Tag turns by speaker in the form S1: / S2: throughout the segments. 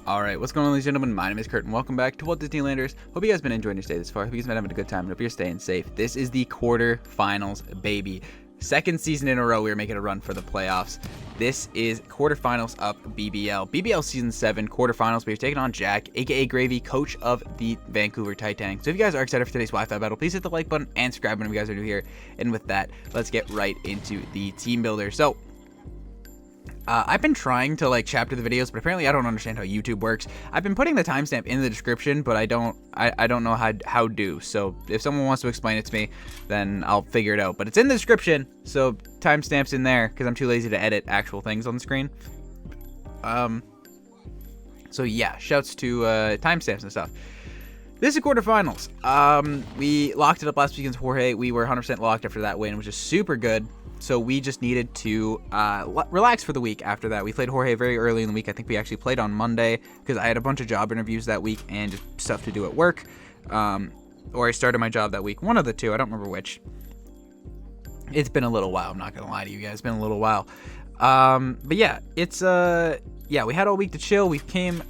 S1: Alright, what's going on, ladies and gentlemen? My name is Kurt, and welcome back to Walt Disneylanders. Hope you guys been enjoying your stay this far. Hope you guys been having a good time, and hope you're staying safe. This is the quarterfinals, baby. Second season in a row, we're making a run for the playoffs. This is quarterfinals of BBL. BBL Season 7 quarterfinals. We're taking on Jack, aka Gravy, coach of the Vancouver Titanic. So if you guys are excited for today's Wi-Fi battle, please hit the like button and subscribe when you guys are new here. And with that, let's get right into the team builder. So, I've been trying to chapter the videos, but apparently I don't understand how YouTube works. I've been putting the timestamp in the description, but I don't know how to. So if someone wants to explain it to me, then I'll figure it out. But it's in the description, so timestamp's in there because I'm too lazy to edit actual things on the screen. So yeah, shouts to timestamps and stuff. This is quarterfinals. We locked it up last week against Jorge. We were 100% locked after that win, which is super good. So we just needed to relax for the week after that. We played Jorge very early in the week. I think we actually played on Monday because I had a bunch of job interviews that week and just stuff to do at work. Or I started my job that week. One of the two. I don't remember which. It's been a little while. I'm not going to lie to you guys. It's been a little while. But yeah, it's... Yeah, we had all week to chill. We came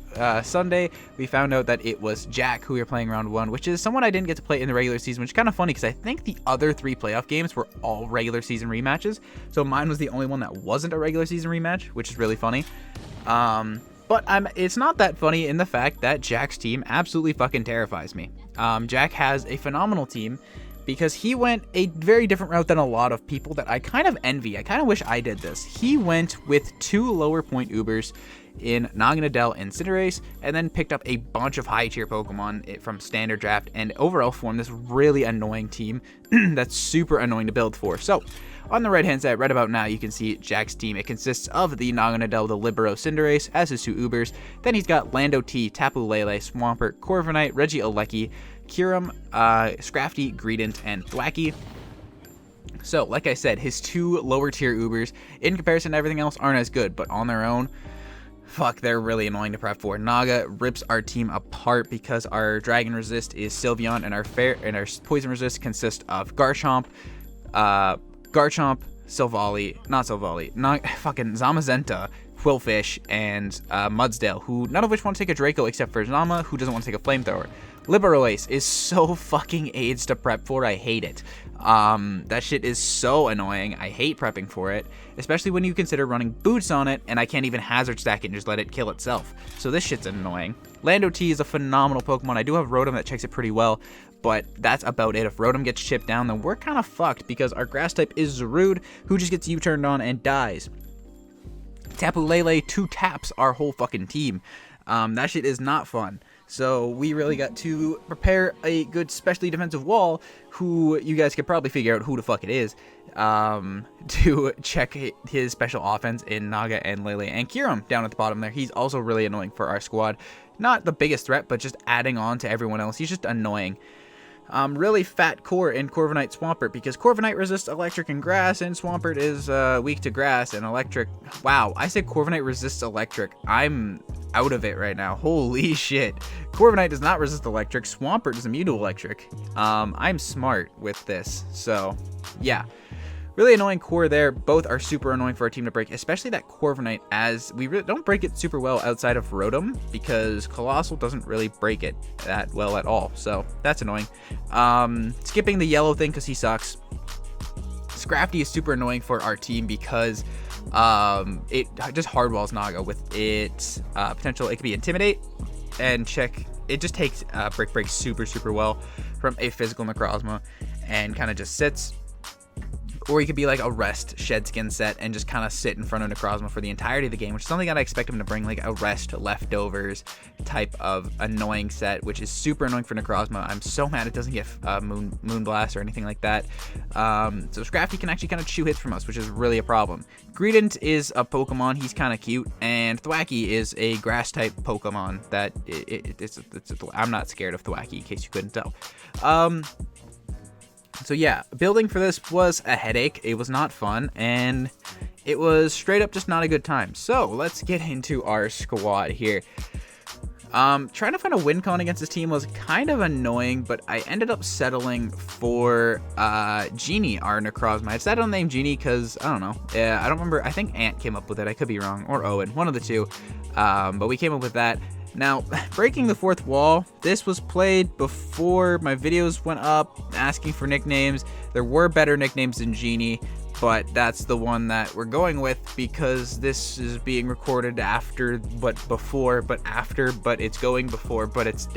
S1: Sunday. We found out that it was Jack who we were playing round one, which is someone I didn't get to play in the regular season, which is kind of funny because I think the other 3 playoff games were all regular season rematches. So mine was the only one that wasn't a regular season rematch, which is really funny. But it's not that funny in the fact that Jack's team absolutely fucking terrifies me. Jack has a phenomenal team because he went a very different route than a lot of people that I kind of envy. I kind of wish I did this. He went with 2 lower point Ubers in Naganadel and Cinderace, and then picked up a bunch of high tier Pokemon from standard draft, and overall formed this really annoying team that's super annoying to build for. So, on the right hand side, right about now, you can see Jack's team. It consists of the Naganadel, the Libero, Cinderace, as his 2 Ubers. Then he's got Lando T, Tapu Lele, Swampert, Corviknight, Regieleki, Kyurem, Scrafty, Greedent, and Thwackey. So, like I said, his 2 lower tier Ubers, in comparison to everything else, aren't as good, but on their own, fuck, they're really annoying to prep for. Naga rips our team apart because our Dragon Resist is Sylveon, and our Poison Resist consists of Garchomp, fucking Zamazenta, Quillfish, and Mudsdale, who none of which want to take a Draco except for Zama, who doesn't want to take a Flamethrower. Libero Ace is so fucking AIDS to prep for, I hate it. That shit is so annoying. I hate prepping for it, especially when you consider running boots on it, and I can't even hazard stack it and just let it kill itself. So this shit's annoying. Lando T is a phenomenal Pokemon. I do have Rotom that checks it pretty well, but that's about it. If Rotom gets chipped down, then we're kind of fucked because our grass type is Zarude, who just gets U-turned on and dies. Tapu Lele 2 taps our whole fucking team. That shit is not fun. So we really got to prepare a good specially defensive wall, who you guys could probably figure out who the fuck it is, to check his special offense in Naga and Lele and Kyurem down at the bottom there. He's also really annoying for our squad. Not the biggest threat, but just adding on to everyone else. He's just annoying. Really fat core in Corviknight Swampert because Corviknight resists electric and grass, and Swampert is weak to grass and electric. Wow, I said Corviknight resists electric. I'm out of it right now. Holy shit. Corviknight does not resist electric. Swampert is immune to electric. I'm smart with this. So, yeah. Really annoying core there. Both are super annoying for our team to break, especially that Corviknight, as we really don't break it super well outside of Rotom because Colossal doesn't really break it that well at all. So that's annoying. Skipping the yellow thing because he sucks. Scrafty is super annoying for our team because it just hardwalls Naga with its potential. It could be Intimidate and check. It just takes Break super well from a physical Necrozma and kind of just sits. Or he could be like a Rest Shed Skin set and just kind of sit in front of Necrozma for the entirety of the game, which is something that I expect him to bring, like a Rest Leftovers type of annoying set, which is super annoying for Necrozma. I'm so mad it doesn't get Moonblast or anything like that. So Scrafty can actually kind of chew hits from us, which is really a problem. Greedent is a Pokemon. He's kind of cute. And Thwackey is a grass type Pokemon that I'm not scared of Thwackey, in case you couldn't tell. So yeah, building for this was a headache. It was not fun, and it was straight up just not a good time. So let's get into our squad here. Trying to find a win con against this team was kind of annoying, but I ended up settling for Genie, our Necrozma. I decided on the name Genie because, I don't know, I don't remember. I think Ant came up with it. I could be wrong, or Owen, one of the two. But we came up with that. Now, breaking the fourth wall, this was played before my videos went up asking for nicknames. There were better nicknames than Genie, but that's the one that we're going with because this is being recorded after, but before, but after, but it's going before, but it's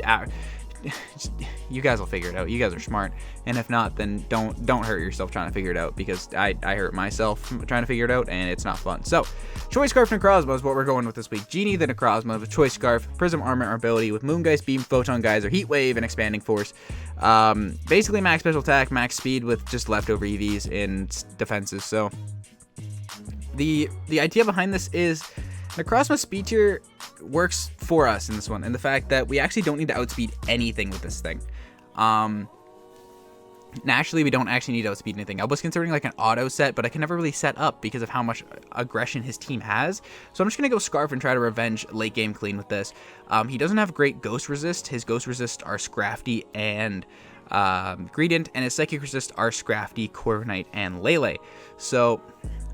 S1: you guys will figure it out. You guys are smart, and if not, then don't hurt yourself trying to figure it out, because I hurt myself trying to figure it out, and it's not fun. So, Choice Scarf Necrozma is what we're going with this week. Genie the Necrozma with Choice Scarf, Prism Armor ability with Moongeist Beam, Photon Geyser, Heat Wave, and Expanding Force. Basically max special attack, max speed with just leftover EVs and defenses. So, the idea behind this is Necrozma speed tier works for us in this one, and the fact that we actually don't need to outspeed anything with this thing. Naturally, we don't actually need to outspeed anything. I was considering like an auto set, but I can never really set up because of how much aggression his team has. So I'm just going to go Scarf and try to revenge late game clean with this. He doesn't have great Ghost Resist. His Ghost Resist are Scrafty and Gradient, and his Psychic Resist are Scrafty, Corviknight, and Lele. So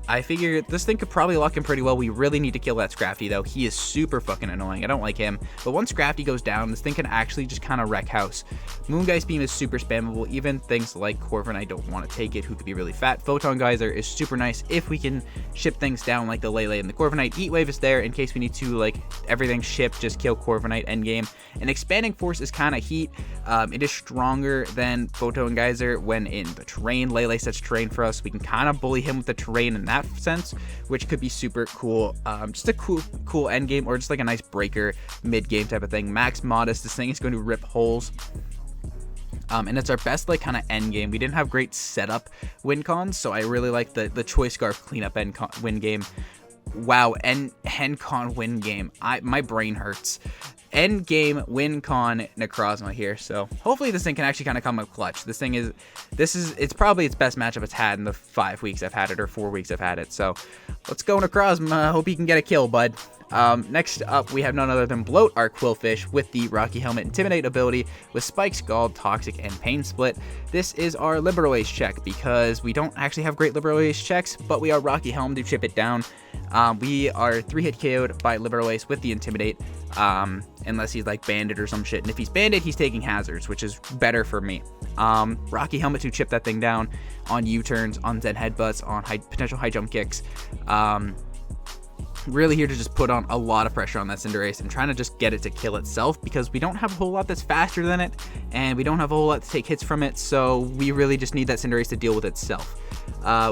S1: I figure this thing could probably lock him pretty well. We really need to kill that Scrafty, though. He is super fucking annoying. I don't like him. But once Scrafty goes down, this thing can actually just kind of wreck house. Moongeist Beam is super spammable. Even things like Corviknight don't want to take it, who could be really fat. Photon Geyser is super nice if we can ship things down like the Lele and the Corviknight. Heat Wave is there in case we need to, like, everything ship, just kill Corviknight endgame. And Expanding Force is kind of heat. It is stronger than Photon Geyser when in the terrain. Lele sets terrain for us. We can kind of bully him with the terrain in that sense, which could be super cool. Just a cool end game, or just like a nice breaker mid game type of thing. Max Modest, this thing is going to rip holes. And it's our best like kind of end game. We didn't have great setup win cons, so I really like the Choice Scarf cleanup win game. Wow, end con win game. My brain hurts. End game win con Necrozma here, so hopefully this thing can actually kind of come up clutch. It's probably its best matchup it's had in the 5 weeks I've had it, or 4 weeks I've had it. So let's go Necrozma. Hope you can get a kill, bud. Next up, we have none other than Bloat, our Quillfish, with the Rocky Helmet Intimidate ability with Spike, Scald, Toxic, and Pain Split. This is our Liberal Ace check because we don't actually have great Liberal Ace checks, but we are Rocky Helm to chip it down. We are 3-hit KO'd by Liberal Ace with the Intimidate, unless he's like Bandit or some shit. And if he's Bandit, he's taking hazards, which is better for me. Rocky Helmet to chip that thing down on U-turns, on Zen Headbutts, on potential high jump kicks. Really here to just put on a lot of pressure on that Cinderace and trying to just get it to kill itself, because we don't have a whole lot that's faster than it, and we don't have a whole lot to take hits from it, so we really just need that Cinderace to deal with itself.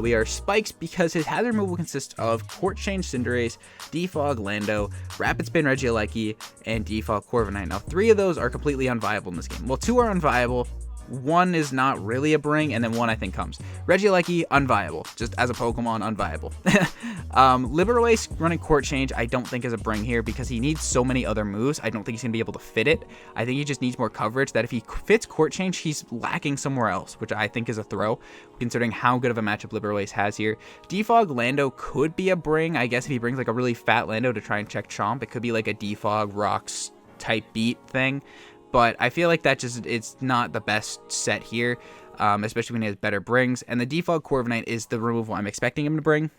S1: We are Spikes because his hazard move will consist of Court Change Cinderace, Defog Lando, Rapid Spin Regieleki, and Defog Corviknight. Now 3 of those are completely unviable in this game. Well, 2 are unviable. 1 is not really a bring, and then 1 I think comes. Regieleki, unviable. Just as a Pokemon, unviable. Liberal Ace running Court Change I don't think is a bring here because he needs so many other moves. I don't think he's going to be able to fit it. I think he just needs more coverage, that if he fits Court Change, he's lacking somewhere else, which I think is a throw, considering how good of a matchup Liberal Ace has here. Defog Lando could be a bring. I guess if he brings like a really fat Lando to try and check Chomp, it could be like a Defog Rocks type beat thing. But I feel like that it's not the best set here, especially when he has better brings. And the Defog Corviknight is the removal I'm expecting him to bring.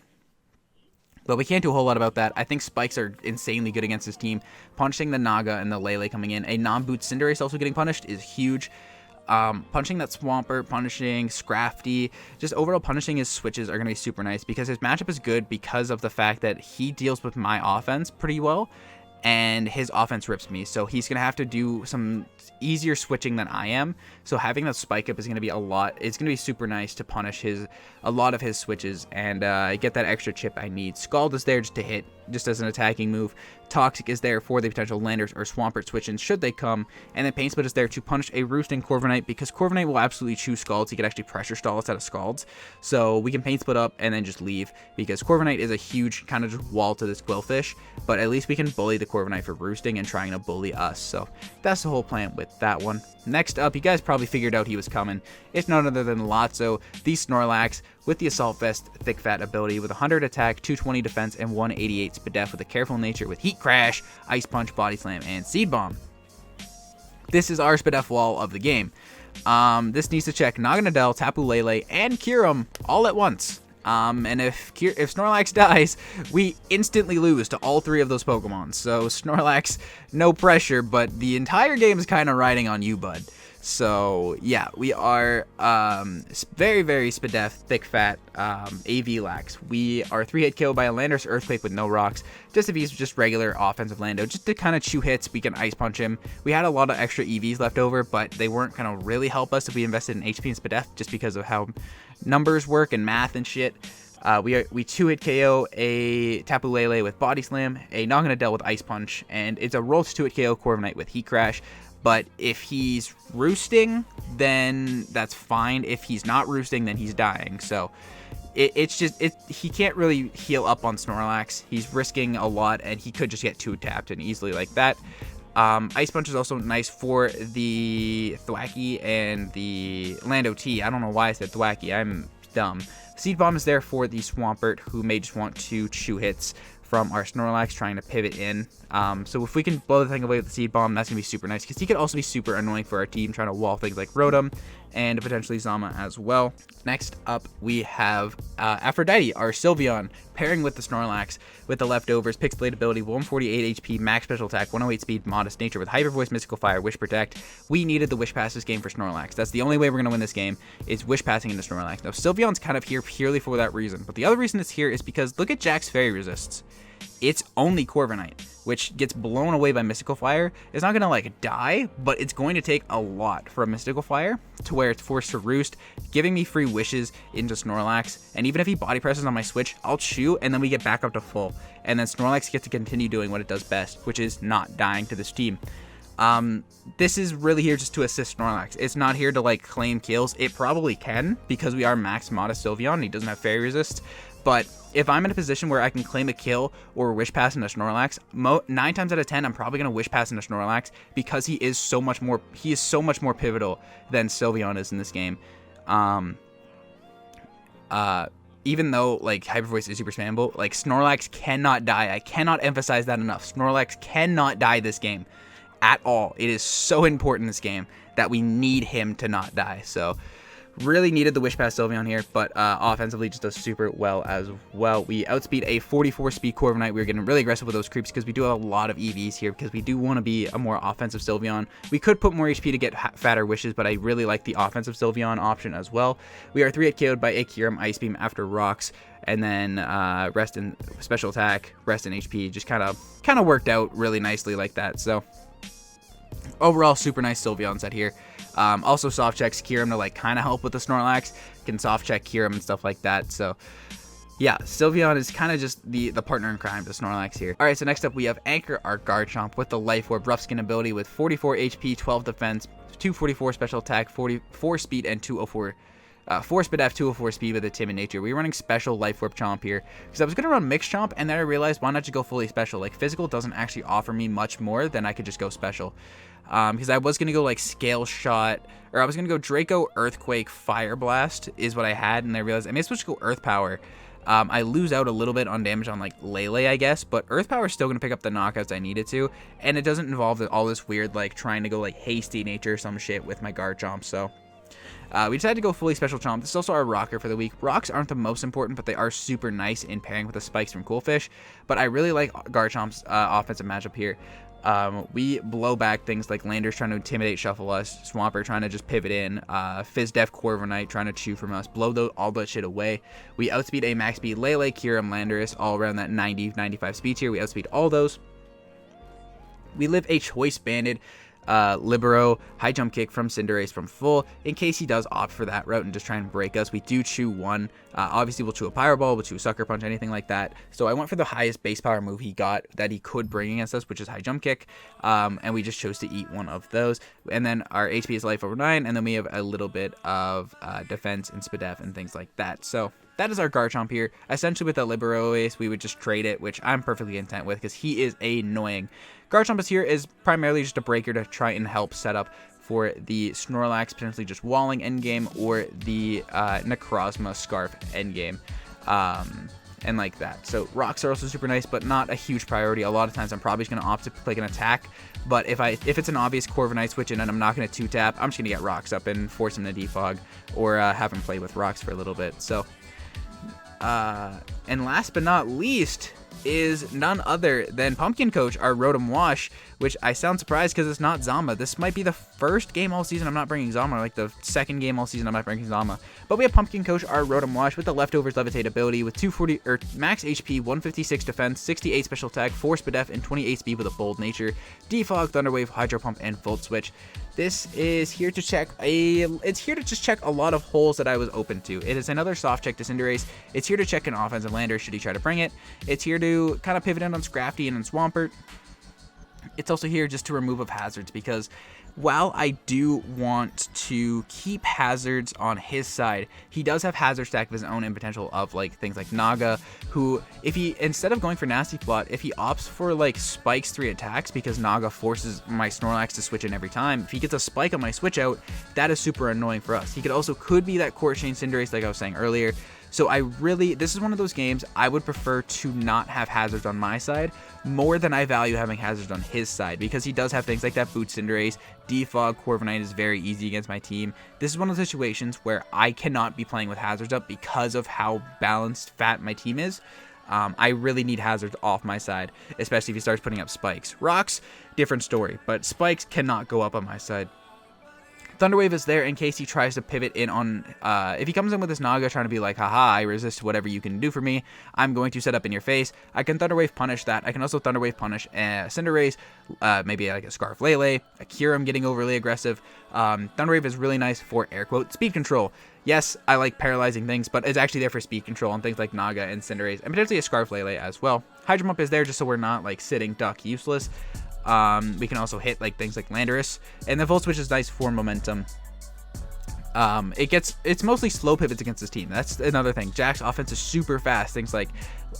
S1: But we can't do a whole lot about that. I think Spikes are insanely good against his team. Punishing the Naga and the Lele coming in. A non-boot Cinderace also getting punished is huge. Punishing that Swampert, punishing Scrafty, just overall punishing his switches are going to be super nice because his matchup is good because of the fact that he deals with my offense pretty well. And his offense rips me, so he's gonna have to do some easier switching than I am. So having that spike up is gonna be a lot. It's gonna be super nice to punish a lot of his switches and get that extra chip I need. Scald is there just to hit, just as an attacking move. Toxic is there for the potential Landers or Swampert switch-ins should they come, and then Pain Split is there to punish a roosting Corviknight because Corviknight will absolutely choose Scalds. He could actually pressure stall us out of Scalds, so we can Pain Split up and then just leave because Corviknight is a huge kind of just wall to this Quillfish, but at least we can bully the Corviknight for roosting and trying to bully us, so that's the whole plan with that one. Next up, you guys probably figured out he was coming. It's none other than Lotso, the Snorlax, with the Assault Vest Thick Fat ability with 100 attack, 220 defense, and 188 Spadef with a careful nature with Heat Crash, Ice Punch, Body Slam, and Seed Bomb. This is our Spadef wall of the game. This needs to check Naganadel, Tapu Lele, and Kyurem all at once. And if Snorlax dies, we instantly lose to all 3 of those Pokemon. So Snorlax, no pressure, but the entire game is kind of riding on you, bud. So yeah, we are very, very Spadef, thick, fat AV Lax. We are 3-hit KO by a Landorus Earthquake with no rocks. Just if he's just regular offensive Lando, just to kind of chew hits, we can Ice Punch him. We had a lot of extra EVs left over, but they weren't going to really help us if we invested in HP and Spadef, just because of how numbers work and math and shit. We 2-hit KO a Tapu Lele with Body Slam, a Naganadel with Ice Punch, and it's a roll to 2-hit KO Corviknight with Heat Crash. But if he's roosting, then that's fine. If he's not roosting, then he's dying. So he can't really heal up on Snorlax. He's risking a lot, and he could just get 2-tapped and easily like that. Ice Punch is also nice for the Thwackey and the Lando T. I don't know why I said Thwackey. I'm dumb. Seed Bomb is there for the Swampert, who may just want to chew hits from our Snorlax trying to pivot in. So if we can blow the thing away with the Seed Bomb, that's going to be super nice, because he could also be super annoying for our team, trying to wall things like Rotom and potentially Zama as well. Next up, we have Aphrodite, our Sylveon, pairing with the Snorlax with the leftovers, Pixelate ability, 148 HP, max special attack, 108 speed, modest nature with Hyper Voice, Mystical Fire, Wish Protect. We needed the Wish Pass this game for Snorlax. That's the only way we're going to win this game, is Wish Passing into Snorlax. Now, Sylveon's kind of here purely for that reason, but the other reason it's here is because look at Jack's Fairy Resists. It's only Corviknight, which gets blown away by Mystical Fire. It's not going to, like, die, but it's going to take a lot for a Mystical Fire to where it's forced to roost, giving me free wishes into Snorlax. And even if he body presses on my switch, I'll chew, and then we get back up to full. And then Snorlax gets to continue doing what it does best, which is not dying to this team. This is really here just to assist Snorlax. It's not here to, like, claim kills. It probably can, because we are max modest Sylveon, and he doesn't have Fairy Resist. But if I'm in a position where I can claim a kill or Wish Pass into Snorlax, 9 times out of 10, I'm probably going to Wish Pass into Snorlax, because he is so much more pivotal than Sylveon is in this game. Even though, like, Hyper Voice is super spammable, like, Snorlax cannot die. I cannot emphasize that enough. Snorlax cannot die this game at all. It is so important in this game that we need him to not die. So really needed the Wish Pass Sylveon here, but offensively just does super well as well. We outspeed a 44 speed Corviknight. We were getting really aggressive with those creeps because we do have a lot of EVs here, because we do want to be a more offensive Sylveon. We could put more HP to get fatter wishes, but I really like the offensive Sylveon option as well. We are 3-hit KO'd by a Kyurem Ice Beam after Rocks, and then rest in special attack, rest in HP. Just kind of worked out really nicely like that. So overall, super nice Sylveon set here. Also soft checks Kyurem to, like, kind of help with the Snorlax. Can soft check Kyurem and stuff like that. So yeah, Sylveon is kind of just the partner in crime to Snorlax here. Alright, so next up we have Anchor, our Garchomp, with the Life Orb Rough Skin ability with 44 HP, 12 defense, 244 special attack, 44 speed, and 204 4 Spadef, 204 speed with a Timid Nature. We were running special Life Orb Chomp here, because I was going to run Mixed Chomp, and then I realized, why not just go fully special? Like, physical doesn't actually offer me much more than I could just go special. Because I was going to go, like, Scale Shot, or I was going to go Draco, Earthquake, Fire Blast is what I had, and I realized I may switch to go Earth Power. I lose out a little bit on damage on, like, Lele, I guess, but Earth Power is still going to pick up the knockouts I needed to, and it doesn't involve all this weird, like, trying to go, like, Hasty Nature or some shit with my Garchomp, so we decided to go fully special Chomp. This is also our rocker for the week. Rocks aren't the most important, but they are super nice in pairing with the spikes from Coolfish, but I really like Garchomp's offensive matchup here. We blow back things like Landorus trying to intimidate, shuffle us, Swampert trying to just pivot in, Fizdef, Corviknight trying to chew from us, blow all that shit away. We outspeed a max speed Lele, Kyurem, Landorus, all around that 90-95 speed tier. We outspeed all those. We live a choice banded Libero high jump kick from Cinderace from full, in case he does opt for that route and just try and break us. We do chew one. Obviously we'll chew a Pyro Ball, we'll chew a Sucker Punch, anything like that. So I went for the highest base power move he got that he could bring against us, which is high jump kick, and we just chose to eat one of those. And then our HP is life over 9, and then we have a little bit of defense and Spadef and things like that. So that is our Garchomp here. Essentially with the Libero Ace, we would just trade it, which I'm perfectly content with, because he is annoying. Garchomp is here is primarily just a breaker to try and help set up for the Snorlax, potentially just walling endgame, or the Necrozma Scarf endgame, and like that. So rocks are also super nice, but not a huge priority. A lot of times I'm probably just going to opt to click an attack, but if it's an obvious Corviknight switch in and I'm not going to 2-tap, I'm just going to get rocks up and force him to defog, or have him play with rocks for a little bit. So And last but not least is none other than Pumpkin Coach, our Rotom Wash, which I sound surprised because it's not Zama. This might be the first game all season I'm not bringing Zama, or like the second game all season I'm not bringing Zama. But we have Pumpkin Coach, our Rotom Wash, with the Leftovers Levitate ability, with 240 or max HP, 156 defense, 68 special attack, 4 speed def, and 28 speed with a bold nature, Defog, Thunder Wave, Hydro Pump, and Volt Switch. This is here to check it's here to just check a lot of holes that I was open to. It is another soft check to Cinderace. It's here to check an offensive lander should he try to bring it. It's here to kind of pivot in on Scrafty and on Swampert. It's also here just to remove of hazards, because while I do want to keep hazards on his side, he does have hazard stack of his own and potential of like things like Naga, who if he, instead of going for Nasty Plot, if he opts for like Spike's 3 attacks, because Naga forces my Snorlax to switch in every time, if he gets a Spike on my switch out, that is super annoying for us. He could be that Court Chain Cinderace like I was saying earlier. So this is one of those games I would prefer to not have hazards on my side more than I value having hazards on his side, because he does have things like that Boot Cinderace, Defog, Corviknight is very easy against my team. This is one of those situations where I cannot be playing with hazards up because of how balanced fat my team is. I really need hazards off my side, especially if he starts putting up spikes. Rocks, different story, but spikes cannot go up on my side. Thunderwave is there in case he tries to pivot in on, if he comes in with his Naga trying to be like, haha, I resist whatever you can do for me, I'm going to set up in your face. I can Thunderwave punish that. I can also Thunderwave punish Cinderace, maybe like a Scarf Lele, a Kyurem getting overly aggressive. Thunderwave is really nice for, air quote, speed control. Yes, I like paralyzing things, but it's actually there for speed control on things like Naga and Cinderace, and potentially a Scarf Lele as well. Hydro Pump is there just so we're not like sitting duck useless. We can also hit like things like Landorus, and the Volt Switch is nice for momentum. It's mostly slow pivots against his team. That's another thing. Jack's offense is super fast. Things like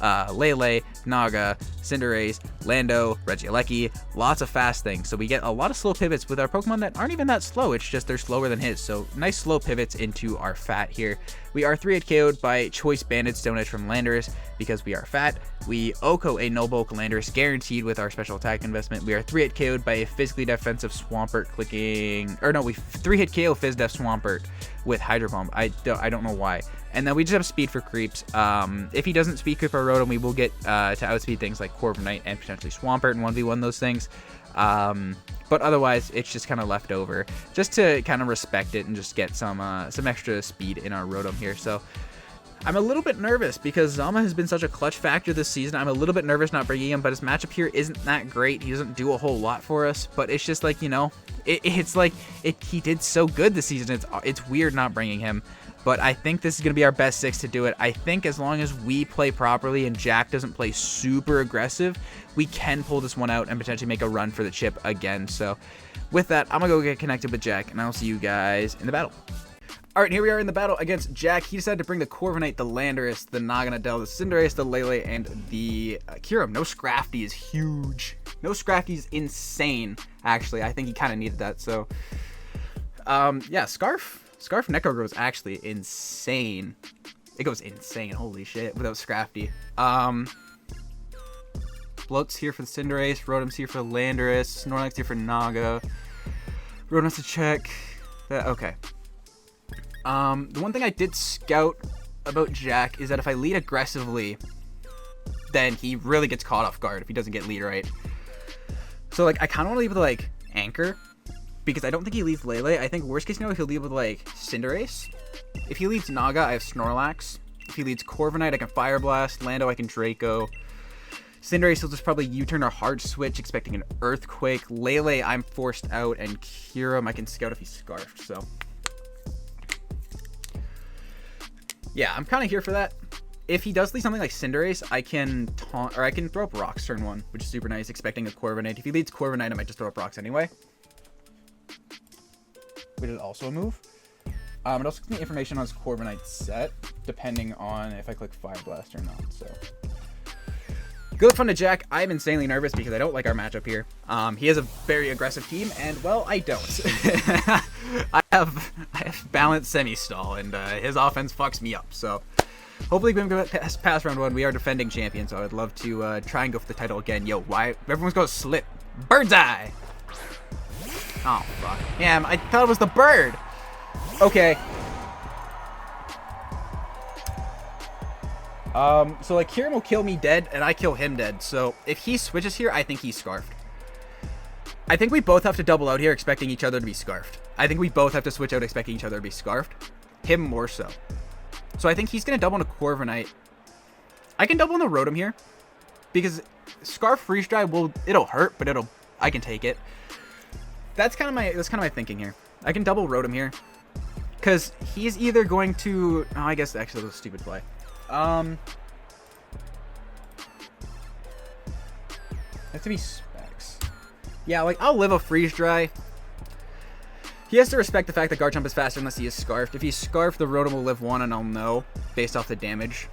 S1: Lele, Naga, Cinderace, Lando, Regieleki, lots of fast things. So we get a lot of slow pivots with our Pokemon that aren't even that slow. It's just they're slower than his. So nice slow pivots into our fat here. We are 3-hit KO'd by Choice Banded Stone Edge from Landorus because we are fat. We Oko a No Bulk Landorus guaranteed with our special attack investment. We are 3-hit KO'd by a physically defensive Swampert clicking, or no, we 3-hit KO Fizz Def Swampert with Hydro Pump. I don't know why. And then we just have speed for creeps. If he doesn't speed creep our Rotom, we will get to outspeed things like Corviknight and potentially Swampert and 1v1 those things. But otherwise, it's just kind of left over just to kind of respect it and just get some extra speed in our Rotom here. So I'm a little bit nervous because Zama has been such a clutch factor this season. I'm a little bit nervous not bringing him, but his matchup here isn't that great. He doesn't do a whole lot for us, but it's just like, you know, it's like he did so good this season. It's weird not bringing him. But I think this is going to be our best 6 to do it. I think as long as we play properly and Jack doesn't play super aggressive, we can pull this one out and potentially make a run for the chip again. So with that, I'm going to go get connected with Jack, and I'll see you guys in the battle. All right, here we are in the battle against Jack. He decided to bring the Corviknight, the Landorus, the Naganadel, the Cinderace, the Lele, and the Kyurem. No Scrafty is huge. No Scrafty is insane, actually. I think he kind of needed that. So, yeah, Scarf Necro goes actually insane. It goes insane, holy shit, without Scrafty. Bloat's here for the Cinderace, Rotom's here for the Landorus, Snorlax here for Naga. Rotom has to check that, okay. The one thing I did scout about Jack is that if I lead aggressively, then he really gets caught off guard if he doesn't get lead right. So, like, I kind of want to lead with, like, Anchor, because I don't think he leads Lele. I think worst case scenario, he'll lead with, like, Cinderace. If he leads Naga, I have Snorlax. If he leads Corviknight, I can Fire Blast. Lando, I can Draco. Cinderace will just probably U-turn or Hard Switch, expecting an Earthquake. Lele, I'm forced out, and Kyurem, I can Scout if he's Scarfed, so. Yeah, I'm kind of here for that. If he does lead something like Cinderace, I can taunt, or I can throw up Rocks turn 1, which is super nice, expecting a Corviknight. If he leads Corviknight, I might just throw up Rocks anyway. Which is also a move. It also gives me information on his Corviknight set, depending on if I click Fire Blast or not, so. Good luck fun to Jack. I'm insanely nervous because I don't like our matchup here. He has a very aggressive team, and, well, I don't. I have balanced semi-stall, and his offense fucks me up, so. Hopefully we can go past round 1. We are defending champions, so I'd love to try and go for the title again. Yo, why? Everyone's going to slip. Bird's Eye! Oh, fuck. Damn, I thought it was the bird! Okay. So like Kieran will kill me dead, and I kill him dead. So if he switches here, I think he's scarfed. I think we both have to double out here, expecting each other to be scarfed. I think we both have to switch out, expecting each other to be scarfed. Him more so. So I think he's gonna double into Corviknight. I can double into Rotom here, because Scarf Freeze Dry it'll hurt, but I can take it. That's kind of my thinking here. I can double Rotom here, because he's either going to. Oh, I guess actually that was a stupid play. Have to be specs. Yeah, like I'll live a Freeze Dry. He has to respect the fact that Garchomp is faster unless he is scarfed. If he's scarfed, the Rotom will live 1, and I'll know based off the damage.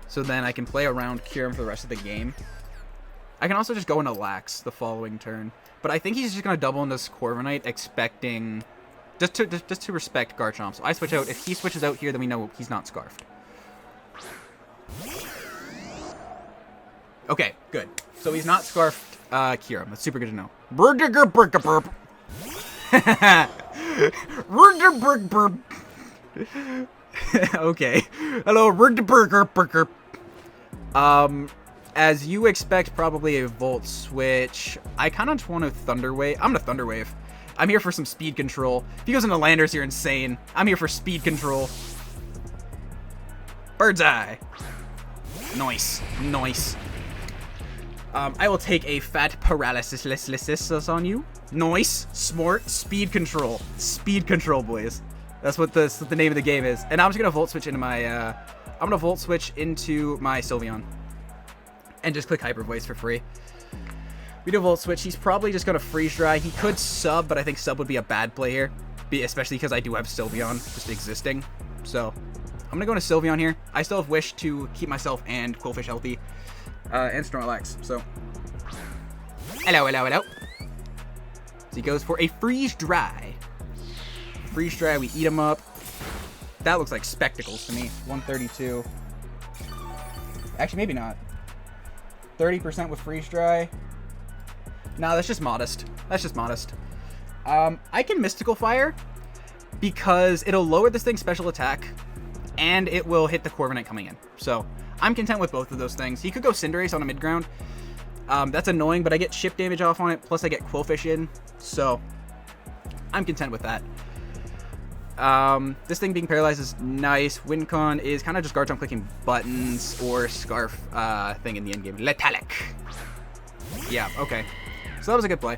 S1: So then I can play around, cure him for the rest of the game. I can also just go into Lax the following turn. But I think he's just going to double into this Corviknight, expecting... Just to respect Garchomp. So I switch out. If he switches out here, then we know he's not scarfed. Okay, good. So he's not scarfed Kieran. That's super good to know. Okay. Hello. As you expect, probably a Volt Switch. I kind of just want to Thunder Wave. I'm going to Thunder Wave. I'm here for some speed control. If he goes into Landers, you're insane. I'm here for speed control. Bird's Eye. Nice. Nice. I will take a fat paralysis on you. Nice. Smart. Speed control. Speed control, boys. That's what the name of the game is. And I'm just going to Volt Switch into my... I'm going to Volt Switch into my Sylveon. And just click Hyper Voice for free. We do Volt Switch. He's probably just going to Freeze Dry. He could Sub, but I think Sub would be a bad play here. Especially because I do have Sylveon just existing. So, I'm going to go into Sylveon here. I still have Wish to keep myself and Quillfish healthy. And Snorlax. So, hello. So he goes for a Freeze Dry. Freeze Dry, we eat him up. That looks like spectacles to me. 132. Actually, maybe not. 30% with Freeze Dry. Nah, that's just modest. That's just modest. I can Mystical Fire because it'll lower this thing's special attack and it will hit the Corviknight coming in. So I'm content with both of those things. He could go Cinderace on a mid-ground. That's annoying, but I get chip damage off on it, plus I get Quillfish in. So I'm content with that. This thing being paralyzed is nice. Wincon is kind of just Garchomp clicking buttons or Scarf thing in the end game. Letalic. Yeah, okay. So that was a good play.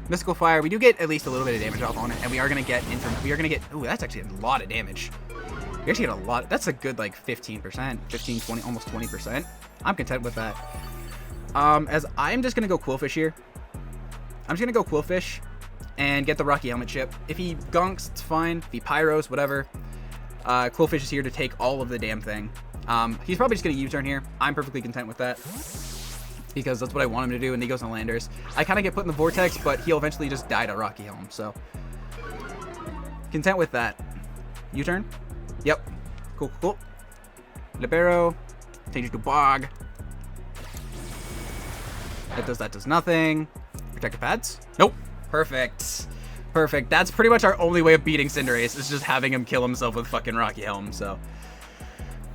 S1: Mystical Fire, we do get at least a little bit of damage off on it, and we are gonna get ooh, that's actually a lot of damage. We actually get a lot. That's a good like 15%, 15, 20, almost 20%. I'm content with that. As I'm just gonna go Quillfish here. I'm just gonna go Quillfish and get the Rocky Helmet chip. If he gunks, it's fine. If he pyros, whatever. Quillfish is here to take all of the damn thing. He's probably just gonna U-turn here. I'm perfectly content with that, because that's what I want him to do, and he goes in Landers. I kind of get put in the Vortex, but he'll eventually just die to Rocky Helm, so content with that. U-turn? Yep. Cool. Libero. Change it to Bog. That does nothing. Protective Pads? Nope. Perfect. That's pretty much our only way of beating Cinderace, is just having him kill himself with fucking Rocky Helm, so.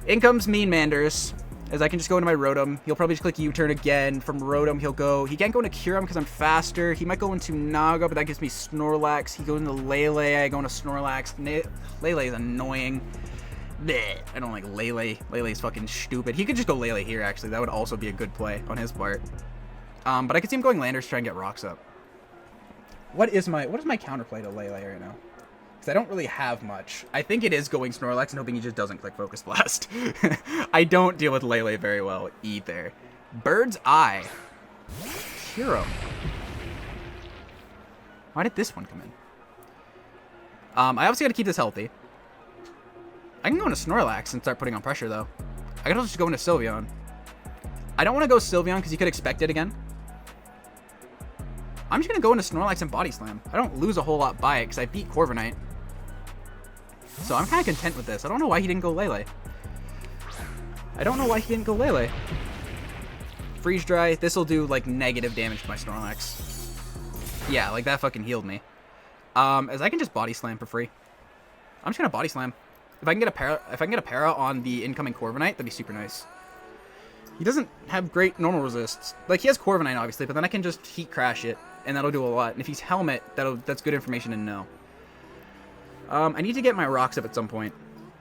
S1: In comes Mean Manders. As I can just go into my Rotom. He'll probably just click U-turn again. From Rotom, he can't go into Kyurem because I'm faster. He might go into Naga, but that gives me Snorlax. He goes into Lele, I go into Snorlax. Lele is annoying. Bleh. I don't like Lele. Lele is fucking stupid. He could just go Lele here, actually. That would also be a good play on his part. But I could see him going Landers to try and get rocks up. What is my counterplay to Lele right now? Because I don't really have much. I think it is going Snorlax and hoping he just doesn't click Focus Blast. I don't deal with Lele very well either. Bird's Eye. Hero. Why did this one come in? I obviously got to keep this healthy. I can go into Snorlax and start putting on pressure, though. I could also just go into Sylveon. I don't want to go Sylveon because you could expect it again. I'm just going to go into Snorlax and Body Slam. I don't lose a whole lot by it because I beat Corviknight. So I'm kind of content with this. I don't know why he didn't go Lele. Freeze Dry. This will do, like, negative damage to my Snorlax. Yeah, like, that fucking healed me. As I can just Body Slam for free. I'm just going to Body Slam. If I can get a para on the incoming Corviknight, that'd be super nice. He doesn't have great normal resists. Like, he has Corviknight, obviously, but then I can just Heat Crash it, and that'll do a lot. And if he's Helmet, that's good information to know. I need to get my rocks up at some point,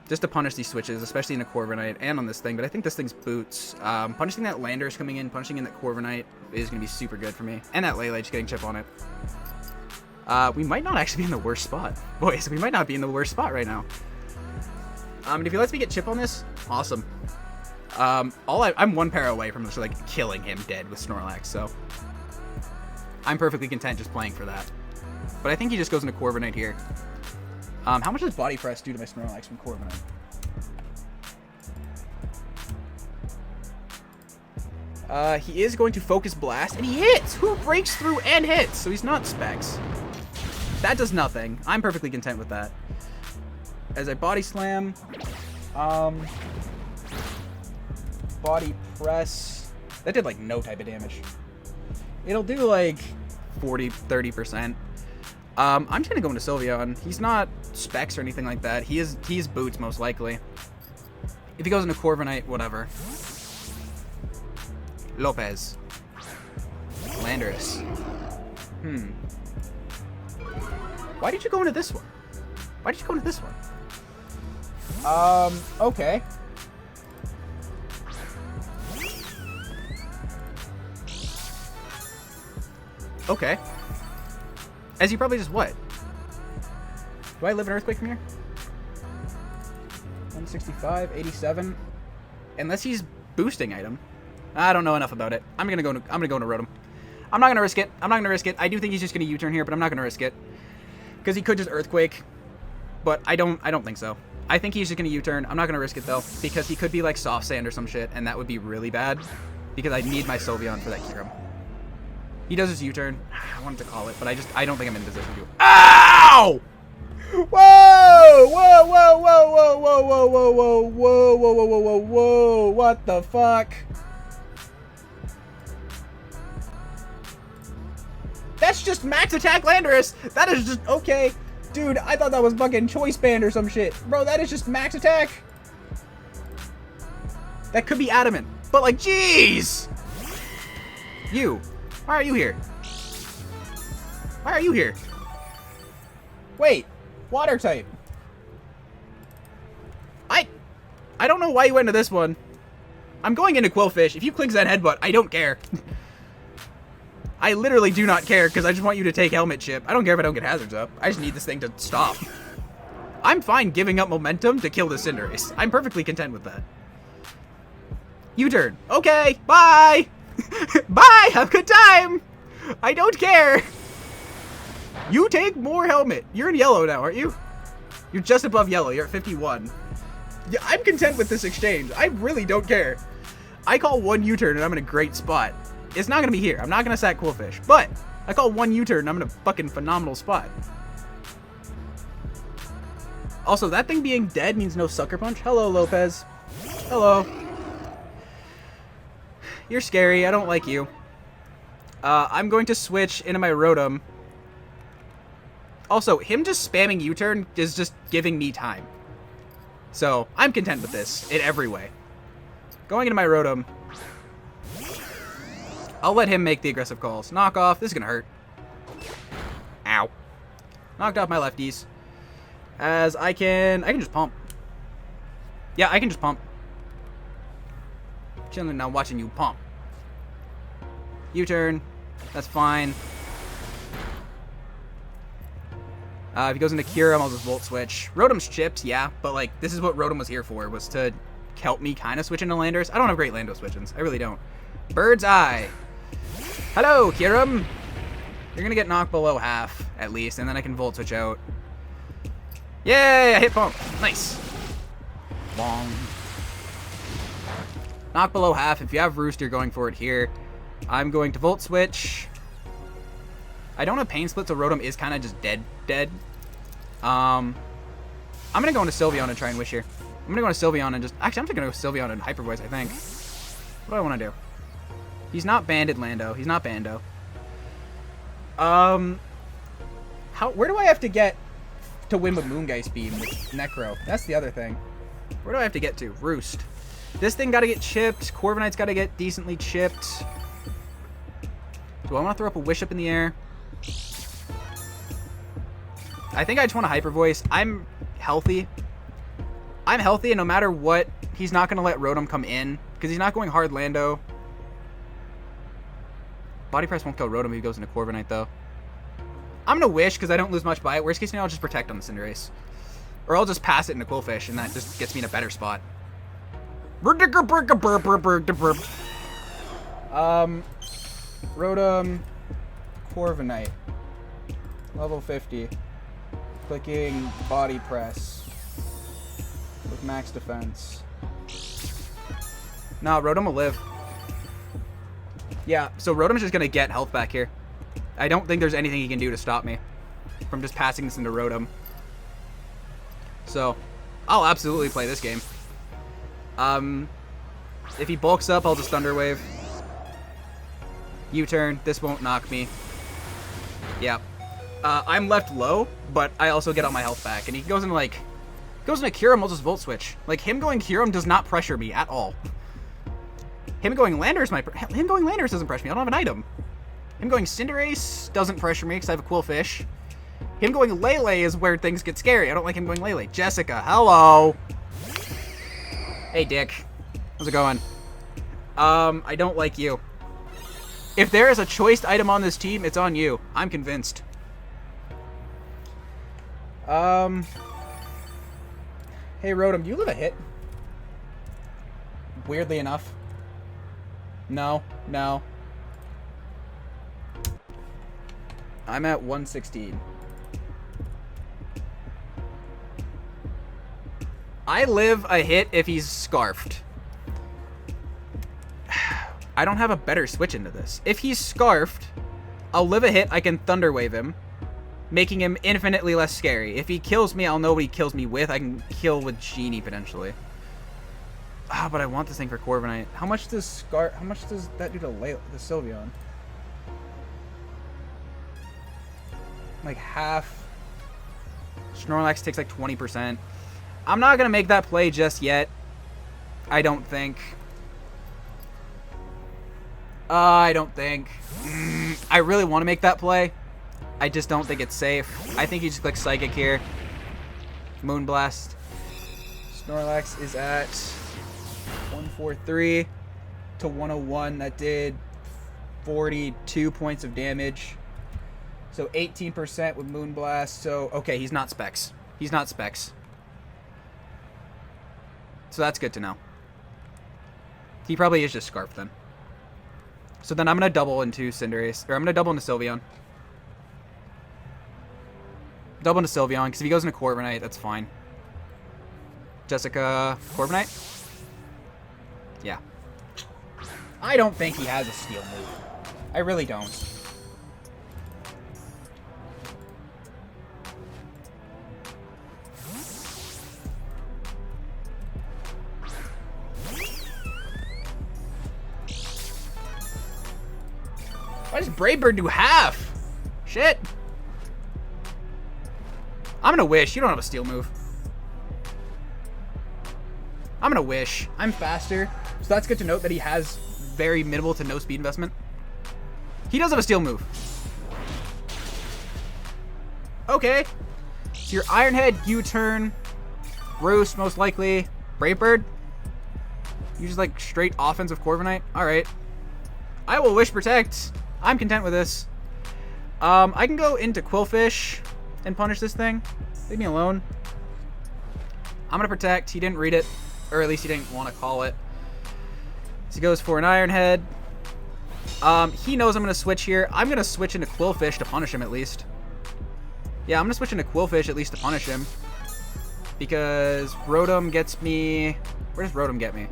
S1: just to punish these switches, especially in a Corviknight and on this thing, but I think this thing's boots. Punishing that Landorus coming in, punishing in that Corviknight is going to be super good for me. And that Lele, just getting chip on it. We might not actually be in the worst spot. Boys, we might not be in the worst spot right now. And if he lets me get chip on this, awesome. I'm one para away from just, like, killing him dead with Snorlax, so I'm perfectly content just playing for that. But I think he just goes into Corviknight here. How much does Body Press do to my Snorlax from Corviknight? He is going to Focus Blast, and he hits! Who breaks through and hits? So he's not Specs. That does nothing. I'm perfectly content with that. As I Body Slam, Body Press, that did like no type of damage. It'll do like 30%. I'm just gonna go into Sylveon. He's not Specs or anything like that. He's Boots most likely. If he goes into Corviknight, whatever. Lopez. Landorus. Why did you go into this one? Why did you go into this one? Okay. Okay. As you probably just what? Do I live in Earthquake from here? 165, 87. Unless he's boosting item. I don't know enough about it. I'm gonna go into Rotom. I'm not gonna risk it. I do think he's just gonna U-turn here, but I'm not gonna risk it. Because he could just Earthquake. But I don't think so. I think he's just going to U-turn. I'm not going to risk it, though, because he could be, like, Soft Sand or some shit, and that would be really bad, because I need my Sylveon for that Kyurem. He does his U-turn. I wanted to call it, but I don't think I'm in position to. Ow! Whoa! Whoa, whoa, whoa, whoa, whoa, whoa, whoa, whoa, whoa, whoa, whoa, whoa, whoa, whoa, what the fuck? That's just Max Attack Landorus! That is just, okay. Dude, I thought that was fucking Choice Band or some shit. Bro, that is just Max Attack. That could be Adamant. But, like, jeez! You. Why are you here? Why are you here? Wait. Water type. I don't know why you went into this one. I'm going into Quillfish. If you Clicks that Headbutt, I don't care. I literally do not care, because I just want you to take Helmet Chip. I don't care if I don't get Hazards up. I just need this thing to stop. I'm fine giving up momentum to kill this Cinderace. I'm perfectly content with that. U-turn. Okay, bye! Bye! Have a good time! I don't care! You take more Helmet. You're in yellow now, aren't you? You're just above yellow. You're at 51. Yeah, I'm content with this exchange. I really don't care. I call one U-turn and I'm in a great spot. It's not going to be here. I'm not going to sack Quillfish. But I call one U-turn and I'm in a fucking phenomenal spot. Also, that thing being dead means no Sucker Punch. Hello, Lopez. Hello. You're scary. I don't like you. I'm going to switch into my Rotom. Also, him just spamming U-turn is just giving me time. So, I'm content with this in every way. Going into my Rotom. I'll let him make the aggressive calls. Knock off. This is going to hurt. Ow. Knocked off my lefties. As I can just pump. Yeah, I can just pump. Chilling now watching you pump. U-turn. That's fine. If he goes into Kyurem, I'll just Volt Switch. Rotom's chipped, yeah, but like, this is what Rotom was here for, was to help me kind of switch into Landers. I don't have great Lando switch-ins. I really don't. Bird's Eye. Hello, Kyurem. You're gonna get knocked below half, at least, and then I can Volt Switch out. Yay, I hit pump. Nice. Long. Knock below half. If you have Roost, you're going for it here. I'm going to Volt Switch. I don't have Pain Split, so Rotom is kind of just dead. I'm going to go into Sylveon and try and Wish here. I'm going to go into Sylveon and just... Actually, I'm just going to go Sylveon and Hyper Voice, I think. What do I want to do? He's not Banded Lando. He's not Bando. Where do I have to get to win with Moongeist Beam with Necro. That's the other thing. Where do I have to get to? Roost. This thing got to get chipped. Corviknight's got to get decently chipped. Do I want to throw up a Wish Up in the air? I think I just want a Hyper Voice. I'm healthy. I'm healthy, and no matter what, he's not going to let Rotom come in, because he's not going hard Lando. Body Press won't kill Rotom if he goes into Corviknight, though. I'm going to Wish, because I don't lose much by it. Worst case scenario, I'll just Protect on the Cinderace. Or I'll just pass it into Quillfish, and that just gets me in a better spot. Rotom, Corviknight, level 50, clicking Body Press with max defense. No, Rotom will live. Yeah, so Rotom's just gonna get health back here. I don't think there's anything he can do to stop me from just passing this into Rotom. So, I'll absolutely play this game. If he bulks up, I'll just Thunder Wave. U-turn. This won't knock me. Yeah. I'm left low, but I also get all my health back. And he goes into, like... Goes into Kyurem, I'll just Volt Switch. Like, him going Kyurem does not pressure me at all. Him going Landorus doesn't pressure me. I don't have an item. Him going Cinderace doesn't pressure me because I have a Quillfish. Him going Lele is where things get scary. I don't like him going Lele. Jessica, hello! Hey, Dick. How's it going? I don't like you. If there is a choiced item on this team, it's on you. I'm convinced. Hey, Rotom, do you live a hit? Weirdly enough. No, no. I'm at 116. I live a hit if he's Scarfed. I don't have a better switch into this. If he's Scarfed, I'll live a hit. I can Thunder Wave him, making him infinitely less scary. If he kills me, I'll know what he kills me with. I can kill with Genie, potentially. Ah, but I want this thing for Corviknight. How much does that do to the Sylveon? Like half. Snorlax takes like 20%. I'm not going to make that play just yet. I don't think. I really want to make that play. I just don't think it's safe. I think you just click Psychic here. Moonblast. Snorlax is at 143 to 101. That did 42 points of damage. So 18% with Moonblast. So, okay, he's not Specs. He's not Specs. So that's good to know. He probably is just Scarf then. So then I'm going to double into Cinderace. Or I'm going to double into Sylveon. Double into Sylveon, because if he goes into Corviknight, that's fine. Jessica, Corviknight? Yeah. I don't think he has a Steel move. I really don't. Why does Brave Bird do half? Shit. I'm gonna Wish. You don't have a Steel move. I'm gonna Wish. I'm faster. So that's good to note that he has very minimal to no speed investment. He does have a Steel move. Okay. So your Iron Head, U-turn, Roost most likely, Brave Bird. You just like straight offensive Corviknight. Alright. I will Wish Protect. I'm content with this. I can go into Quillfish and punish this thing. Leave me alone. I'm going to Protect. He didn't read it. Or at least he didn't want to call it. So he goes for an Iron Head. He knows I'm going to switch here. I'm going to switch into Quillfish to punish him at least. Yeah, I'm going to switch into Quillfish at least to punish him. Because Rotom gets me... Where does Rotom get me?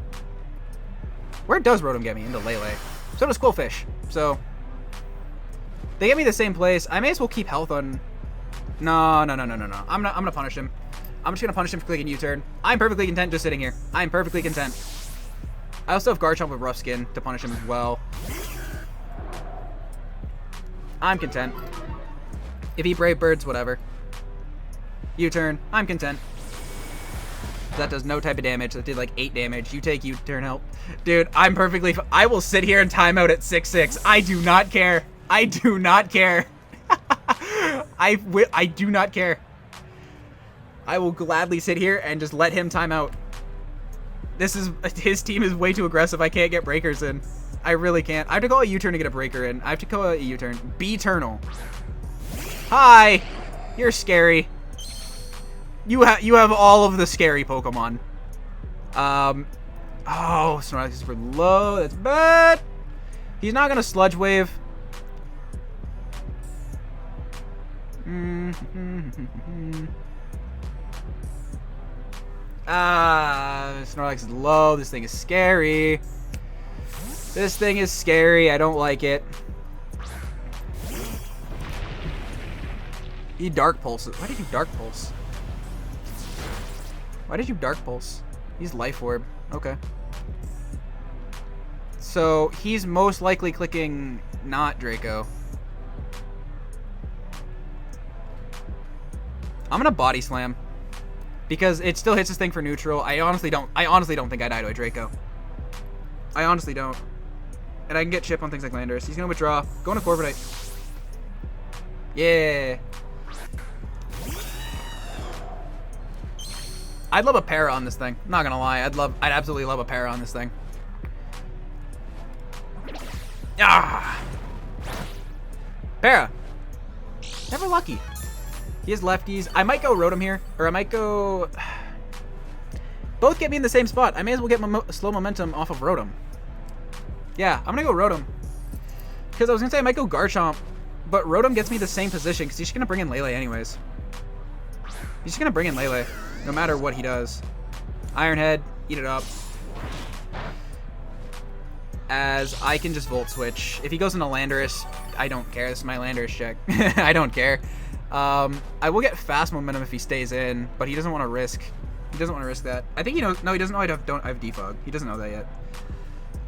S1: Where does Rotom get me? Into Lele. So does Quillfish. So... They get me the same place. I may as well keep health on... No. I'm gonna punish him. I'm just gonna punish him for clicking U-turn. I'm perfectly content just sitting here. I'm perfectly content. I also have Garchomp with Rough Skin to punish him as well. I'm content. If he Brave Birds, whatever. U-turn. I'm content. That does no type of damage. That did like 8 damage. You take U-turn help. Dude, I'm perfectly... I will sit here and time out at 6-6. I do not care. I do not care. I do not care. I will gladly sit here and just let him time out. His team is way too aggressive. I can't get breakers in. I really can't. I have to go a U-turn to get a breaker in. I have to go a U-turn. B-turnal. Hi. You're scary. You have all of the scary Pokemon. Oh, Snorlax is super low. That's bad. He's not gonna Sludge Wave. Snorlax is low. This thing is scary. This thing is scary. I don't like it. He Dark Pulse. Why did you Dark Pulse? Why did you Dark Pulse? He's Life Orb. Okay. So he's most likely clicking not Draco. I'm gonna Body Slam because it still hits this thing for neutral. I honestly don't think I die to a Draco. I honestly don't. And I can get chip on things like Landorus. He's gonna withdraw. Going to Corviknight. Yeah. I'd love a para on this thing. I'm not gonna lie. I'd absolutely love a para on this thing. Ah. Para. Never lucky. He has lefties. I might go Rotom here, or I might go... Both get me in the same spot. I may as well get slow momentum off of Rotom. Yeah, I'm gonna go Rotom. Because I was gonna say I might go Garchomp, but Rotom gets me the same position because he's just gonna bring in Lele anyways. He's just gonna bring in Lele, no matter what he does. Iron Head, eat it up. As I can just Volt Switch. If he goes into Landorus, I don't care. This is my Landorus check. I don't care. I will get fast momentum if he stays in, but he doesn't want to risk. He doesn't want to risk that. I think he knows. No, he doesn't know I have defog. He doesn't know that yet.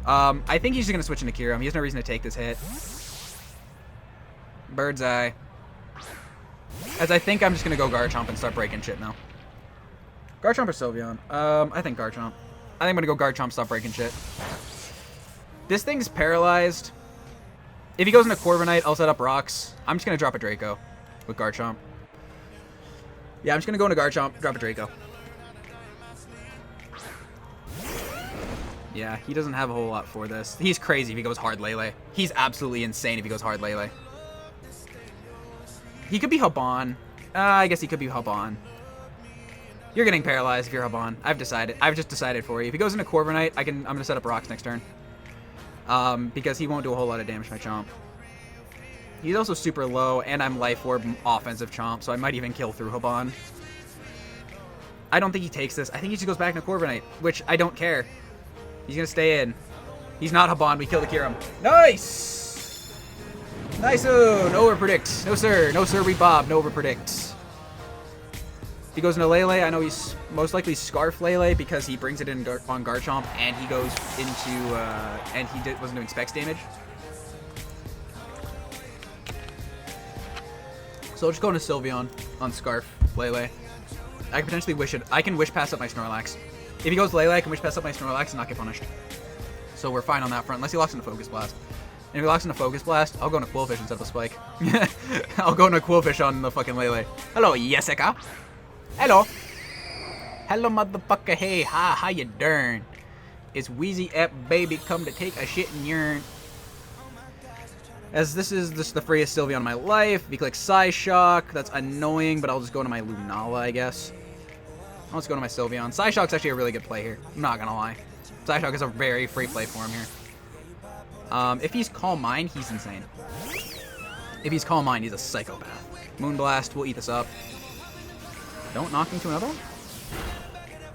S1: I think he's just gonna switch into Kyurem. He has no reason to take this hit. Bird's Eye. As I think I'm just gonna go Garchomp and start breaking shit now. Garchomp or Sylveon? I think Garchomp. I think I'm gonna go Garchomp, stop breaking shit. This thing's paralyzed. If he goes into Corviknight, I'll set up rocks. I'm just gonna drop a Draco with Garchomp. Yeah, I'm just gonna go into Garchomp, drop a Draco. Yeah, he doesn't have a whole lot for this. He's crazy if he goes hard Lele. He's absolutely insane if he goes hard Lele. He could be Hubon. I guess he could be Hubon. You're getting paralyzed if you're Hubon. I've decided. I've just decided for you. If he goes into Corviknight, I'm gonna set up rocks next turn. Because he won't do a whole lot of damage to my Chomp. He's also super low, and I'm Life Orb offensive Chomp, so I might even kill through Hubon. I don't think he takes this. I think he just goes back into Corviknight, which I don't care. He's gonna stay in. He's not Hubon. We kill the Kyurem. Nice! Nice! No overpredict. No sir. No sir, we bob. No overpredict. If he goes into Lele, I know he's most likely Scarf Lele because he brings it in on Garchomp, and he goes into, and he wasn't doing Specs damage. So I'll just go into Sylveon on Scarf Lele. I can potentially wish it. I can wish pass up my Snorlax. If he goes Lele, I can wish pass up my Snorlax and not get punished. So we're fine on that front, unless he locks into Focus Blast. And if he locks into Focus Blast, I'll go into Quillfish instead of the Spike. I'll go into Quillfish on the fucking Lele. Hello, Jessica. Hello. Hello, motherfucker. Hey, how you doing? It's Wheezy Ep Baby come to take a shit and yearn. As this is just the freest Sylveon in my life. If he clicks Psyshock, that's annoying, but I'll just go to my Lunala, I guess. Let's go to my Sylveon. Psyshock's actually a really good play here. I'm not gonna lie. Psyshock is a very free play for him here. If he's Calm Mind, he's insane. If he's Calm Mind, he's a psychopath. Moonblast, we'll eat this up. Don't knock into another one?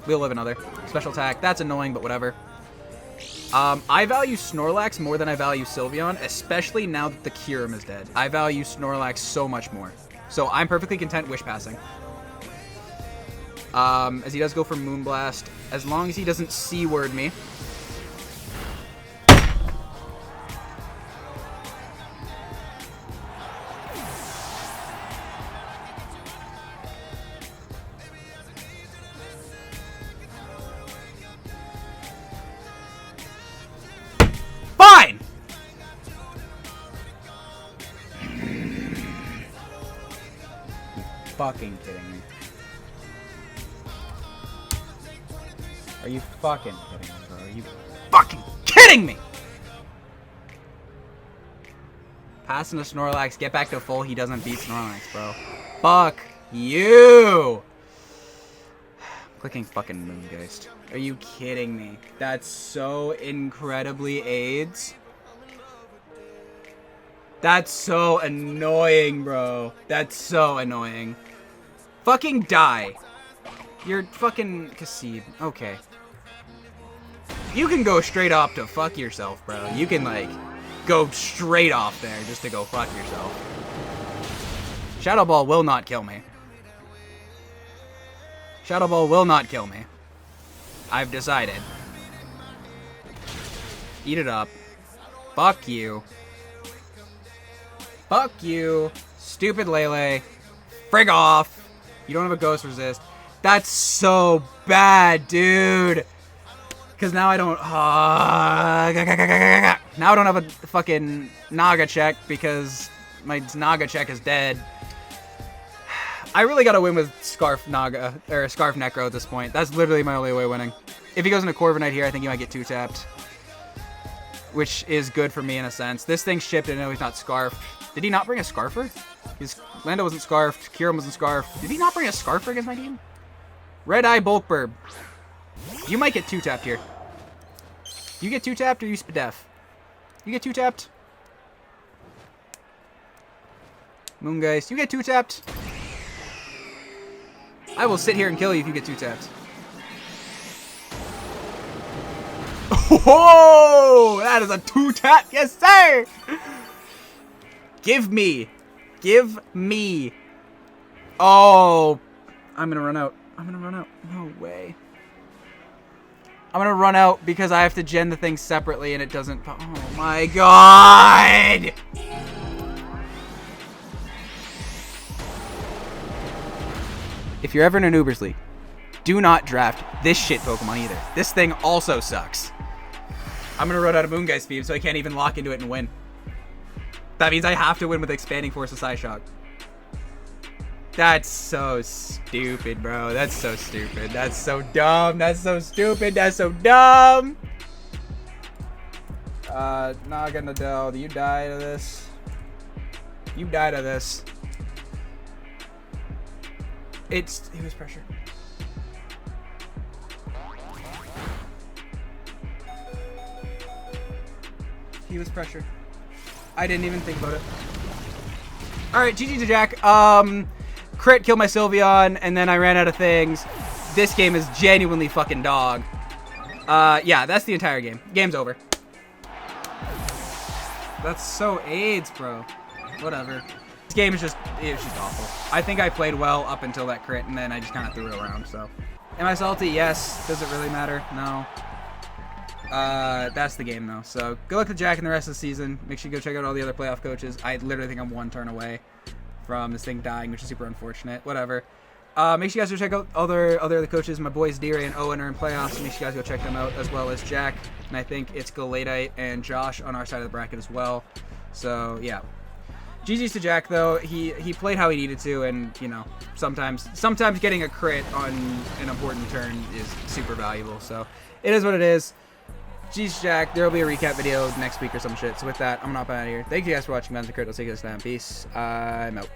S1: We'll live another. Special attack, that's annoying, but whatever. I value Snorlax more than I value Sylveon, especially now that the Kyurem is dead. I value Snorlax so much more. So I'm perfectly content wish passing. As he does go for Moonblast, as long as he doesn't C-word me. fucking kidding me? Are you fucking kidding me, bro? Are you fucking kidding me? Passing to Snorlax, get back to full. He doesn't beat Snorlax, bro. Fuck you. Clicking fucking Moongeist. Are you kidding me? That's so incredibly AIDS. That's so annoying, bro. That's so annoying. Fucking die. You're fucking Kasib. Okay. You can go straight up to fuck yourself, bro. You can, like, go straight off there just to go fuck yourself. Shadow Ball will not kill me. Shadow Ball will not kill me. I've decided. Eat it up. Fuck you. Fuck you. Stupid Lele. Frig off. You don't have a Ghost Resist. That's so bad, dude. Because now I don't... now I don't have a fucking Naga check because my Naga check is dead. I really gotta win with Scarf Naga, or Scarf Necro at this point. That's literally my only way of winning. If he goes into Corviknight here, I think he might get 2-tapped. Which is good for me in a sense. This thing's shipped and I know he's not Scarfed. Did he not bring a Scarfer? His Lando wasn't Scarfed, Kyurem wasn't Scarfed. Did he not bring a Scarfer against my team? Red Eye Bulkburb. You might get 2-tapped here. You get 2-tapped or you Spadef? You get 2-tapped? Moongeist, you get 2-tapped? I will sit here and kill you if you get 2-tapped. Oh, that is a 2-tap. Yes, sir. Give me. Give me. Oh, I'm going to run out. I'm going to run out. No way. I'm going to run out because I have to gen the thing separately and it doesn't. Oh, my God. If you're ever in an Ubers League, do not draft this shit Pokemon either. This thing also sucks. I'm going to run out of Moongeist Beam, so I can't even lock into it and win. That means I have to win with Expanding Force of Psyshock. That's so stupid, bro. That's so stupid. That's so dumb. That's so stupid. That's so dumb. Naga Nadell, do you die to this? You die to this. He was pressure. He was pressure. I didn't even think about it. Alright, GG to Jack. Crit, killed my Sylveon, and then I ran out of things. This game is genuinely fucking dog. Yeah, that's the entire game. Game's over. That's so AIDS, bro. Whatever. This game is it's just awful. I think I played well up until that crit, and then I just kind of threw it around, so. Am I salty? Yes. Does it really matter? No. That's the game, though. So, good luck to Jack in the rest of the season. Make sure you go check out all the other playoff coaches. I literally think I'm one turn away from this thing dying, which is super unfortunate. Whatever. Make sure you guys go check out other coaches. My boys Deary and Owen are in playoffs. Make sure you guys go check them out, as well as Jack. And I think it's Galadite and Josh on our side of the bracket as well. So, yeah. GG's to Jack, though. He played how he needed to, and, you know, sometimes getting a crit on an important turn is super valuable. So, it is what it is. GG's to Jack. There will be a recap video next week or some shit. So, with that, I'm going to hop out of here. Thank you guys for watching, Guns and Crit. I'll see you guys next time. Peace. I'm out.